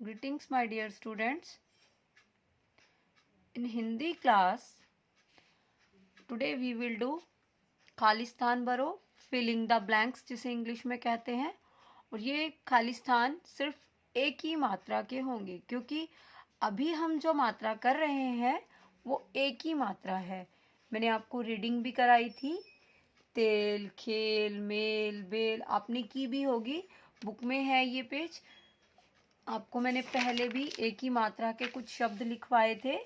Greetings, my dear students. In Hindi class, today we will do Khalistan भरो, filling the blanks जिसे English में कहते हैं। और ये खालिस्तान सिर्फ एक ही मात्रा के होंगे, क्योंकि अभी हम जो मात्रा कर रहे हैं वो एक ही मात्रा है। मैंने आपको रीडिंग भी कराई थी, तेल, खेल, मेल, बेल, आपने की भी होगी, बुक में है ये पेज। आपको मैंने पहले भी एक ही मात्रा के कुछ शब्द लिखवाए थे,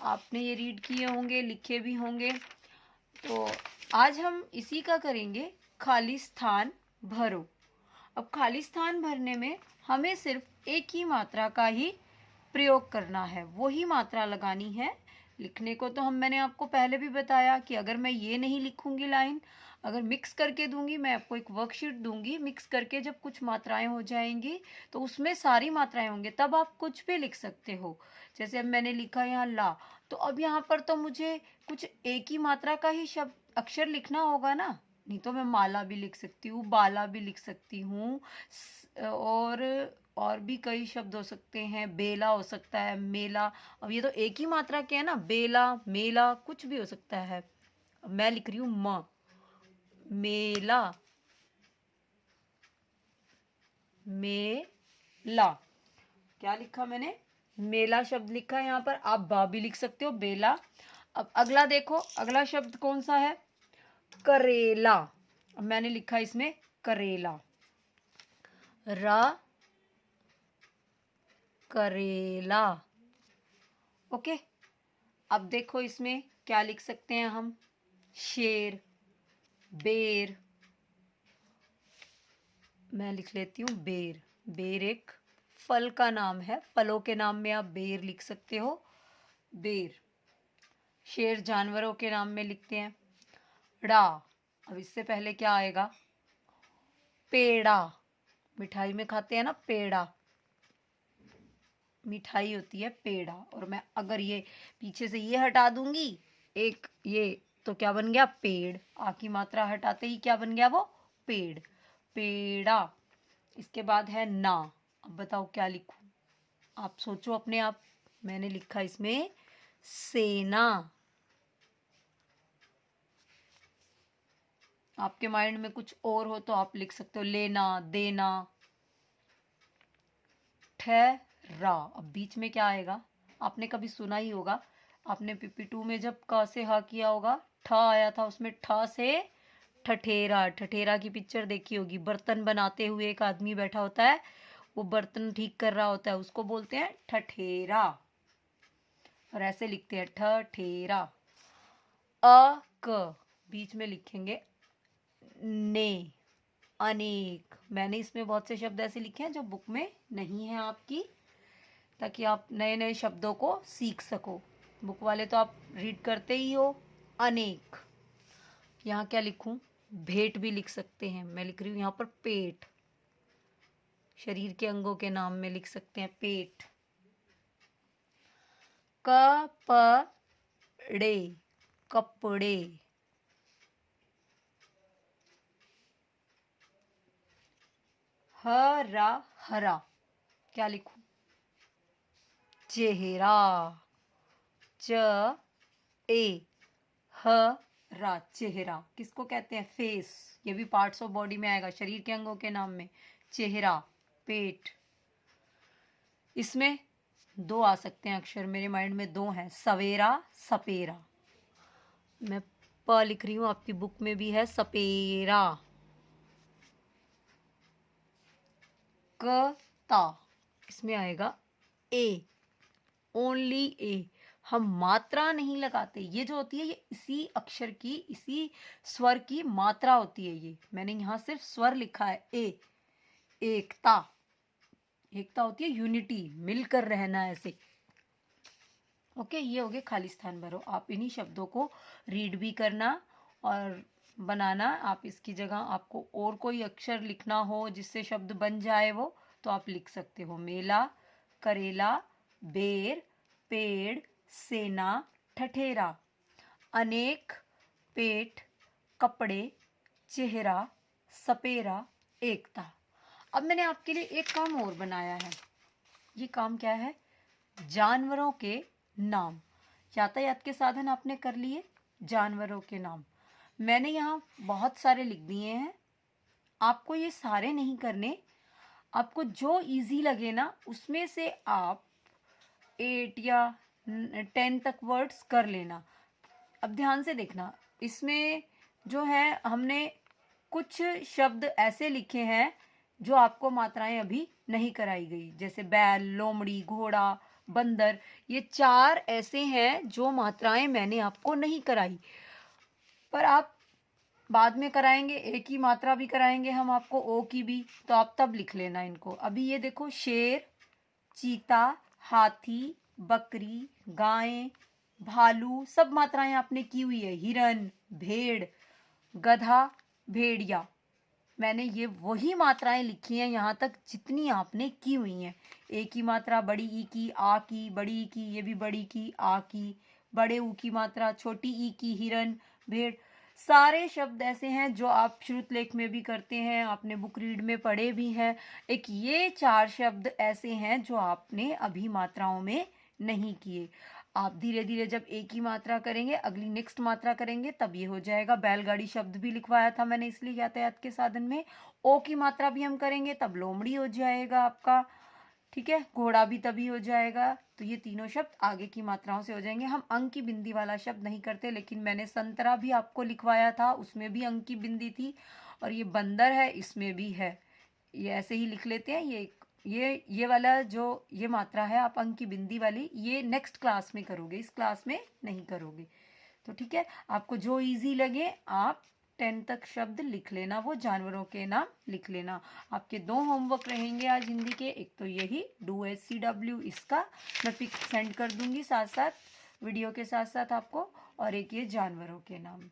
आपने ये रीड किए होंगे, लिखे भी होंगे। तो आज हम इसी का करेंगे, खाली स्थान भरो। अब खाली स्थान भरने में हमें सिर्फ एक ही मात्रा का ही प्रयोग करना है, वही मात्रा लगानी है। लिखने को तो मैंने आपको पहले भी बताया कि अगर मैं ये नहीं लिखूंगी लाइन, अगर मिक्स करके दूंगी, मैं आपको एक वर्कशीट दूंगी, मिक्स करके जब कुछ मात्राएं हो जाएंगी तो उसमें सारी मात्राएं होंगी, तब आप कुछ भी लिख सकते हो। जैसे अब मैंने लिखा यहाँ ला, तो अब यहाँ पर तो मुझे कुछ एक ही मात्रा का ही शब्द अक्षर लिखना होगा ना, नहीं तो मैं माला भी लिख सकती हूँ, बाला भी लिख सकती हूँ, और भी कई शब्द हो सकते हैं, बेला हो सकता है, मेला। अब ये तो एक ही मात्रा के है ना, बेला, मेला, कुछ भी हो सकता है। मैं लिख रही हूँ म, मेला, मेला। क्या लिखा मैंने? मेला शब्द लिखा है यहाँ पर। आप बा भी लिख सकते हो, बेला। अब अगला देखो, अगला शब्द कौन सा है? करेला। अब मैंने लिखा इसमें करेला, रा, करेला। ओके, अब देखो इसमें क्या लिख सकते हैं हम? शेर, बेर। मैं लिख लेती हूँ बेर। बेर एक फल का नाम है, फलों के नाम में आप बेर लिख सकते हो, बेर। शेर जानवरों के नाम में लिखते हैं, ड़ा। अब इससे पहले क्या आएगा? पेड़ा। मिठाई में खाते हैं ना पेड़ा, मिठाई होती है पेड़ा। और मैं अगर ये पीछे से ये हटा दूंगी एक, ये तो क्या बन गया? पेड़। आ की मात्रा हटाते ही क्या बन गया? वो पेड़, पेड़ा। इसके बाद है ना। अब बताओ क्या लिखूं? आप सोचो अपने आप। मैंने लिखा इसमें सेना। आपके माइंड में कुछ और हो तो आप लिख सकते हो लेना, देना। ठहरा। अब बीच में क्या आएगा? आपने कभी सुना ही होगा, आपने PP2 में जब क से ह किया होगा, ठ आया था, उसमें ठ से ठठेरा। ठठेरा की पिक्चर देखी होगी, बर्तन बनाते हुए एक आदमी बैठा होता है, वो बर्तन ठीक कर रहा होता है, उसको बोलते हैं ठठेरा। और ऐसे लिखते हैं ठठेरा। अ क बीच में लिखेंगे ने, अनेक। मैंने इसमें बहुत से शब्द ऐसे लिखे हैं जो बुक में नहीं है आपकी, ताकि आप नए नए शब्दों को सीख सको। बुक वाले तो आप रीड करते ही हो। अनेक। यहाँ क्या लिखूं? भेंट भी लिख सकते हैं। मैं लिख रही हूँ यहाँ पर पेट। शरीर के अंगों के नाम में लिख सकते हैं पेट। कपड़े, कपड़े। हरा, हरा। क्या लिखूं? चेहरा। च ए हरा, चेहरा। किसको कहते हैं? फेस। ये भी पार्ट्स ऑफ बॉडी में आएगा, शरीर के अंगों के नाम में। चेहरा, पेट। इसमें दो आ सकते हैं अक्षर, मेरे माइंड में दो हैं, सवेरा, सपेरा। मैं प लिख रही हूं, आपकी बुक में भी है सपेरा। कता, इसमें आएगा ए, ओनली ए। हम मात्रा नहीं लगाते, ये जो होती है ये इसी अक्षर की, इसी स्वर की मात्रा होती है। ये मैंने यहाँ सिर्फ स्वर लिखा है, ए। एकता, एकता होती है यूनिटी, मिलकर रहना ऐसे। ओके, ये हो गए खाली स्थान भरो। आप इन्हीं शब्दों को रीड भी करना और बनाना। आप इसकी जगह आपको और कोई अक्षर लिखना हो जिससे शब्द बन जाए वो, तो आप लिख सकते हो। मेला, करेला, बेर, पेड़, सेना, ठठेरा, अनेक, पेट, कपड़े, चेहरा, सपेरा, एकता। अब मैंने आपके लिए एक काम और बनाया है। ये काम क्या है? जानवरों के नाम। यातायात के साधन आपने कर लिए, जानवरों के नाम। मैंने यहाँ बहुत सारे लिख दिए हैं, आपको ये सारे नहीं करने। आपको जो इजी लगे ना उसमें से आप 8 या 10 तक वर्ड्स कर लेना। अब ध्यान से देखना, इसमें जो है हमने कुछ शब्द ऐसे लिखे हैं जो आपको मात्राएं अभी नहीं कराई गई, जैसे बैल, लोमड़ी, घोड़ा, बंदर। ये 4 ऐसे हैं जो मात्राएं मैंने आपको नहीं कराई, पर आप बाद में कराएंगे। एक ही मात्रा भी कराएंगे हम आपको, ओ की भी, तो आप तब लिख लेना इनको। अभी ये देखो, शेर, चीता, हाथी, बकरी, गाय, भालू, सब मात्राएं आपने की हुई है। हिरन, भेड़, गधा, भेड़िया। मैंने ये वही मात्राएं लिखी हैं यहाँ तक जितनी आपने की हुई हैं। एक ही मात्रा बड़ी ई की, आ की, बड़ी ई की, ये भी बड़ी की, आ की, बड़े ऊ की मात्रा, छोटी ई की, हिरन, भेड़। सारे शब्द ऐसे हैं जो आप श्रुतलेख में भी करते हैं, आपने बुक रीड में पढ़े भी हैं। एक ये 4 शब्द ऐसे हैं जो आपने अभी मात्राओं में नहीं किए। आप धीरे धीरे जब एक ही मात्रा करेंगे, अगली नेक्स्ट मात्रा करेंगे, तब ये हो जाएगा। बैलगाड़ी शब्द भी लिखवाया था मैंने इसलिए यातायात के साधन में। ओ की मात्रा भी हम करेंगे तब लोमड़ी हो जाएगा आपका, ठीक है। घोड़ा भी तभी हो जाएगा। तो ये तीनों शब्द आगे की मात्राओं से हो जाएंगे। हम अंक की बिंदी वाला शब्द नहीं करते, लेकिन मैंने संतरा भी आपको लिखवाया था, उसमें भी अंक की बिंदी थी। और ये बंदर है, इसमें भी है। ये ऐसे ही लिख लेते हैं। ये वाला जो ये मात्रा है, आप अंक की बिंदी वाली, ये नेक्स्ट क्लास में करोगे, इस क्लास में नहीं करोगे। तो ठीक है, आपको जो इजी लगे आप 10 तक शब्द लिख लेना, वो जानवरों के नाम लिख लेना। आपके 2 होमवर्क रहेंगे आज हिंदी के। एक तो यही डू SCW, इसका मैं पिक सेंड कर दूंगी साथ साथ वीडियो के साथ साथ आपको, और एक ये जानवरों के नाम।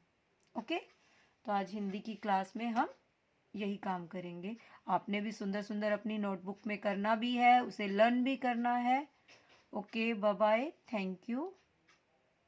ओके, तो आज हिंदी की क्लास में हम यही काम करेंगे। आपने भी सुंदर सुंदर अपनी नोटबुक में करना भी है, उसे लर्न भी करना है। Okay, bye bye, thank you.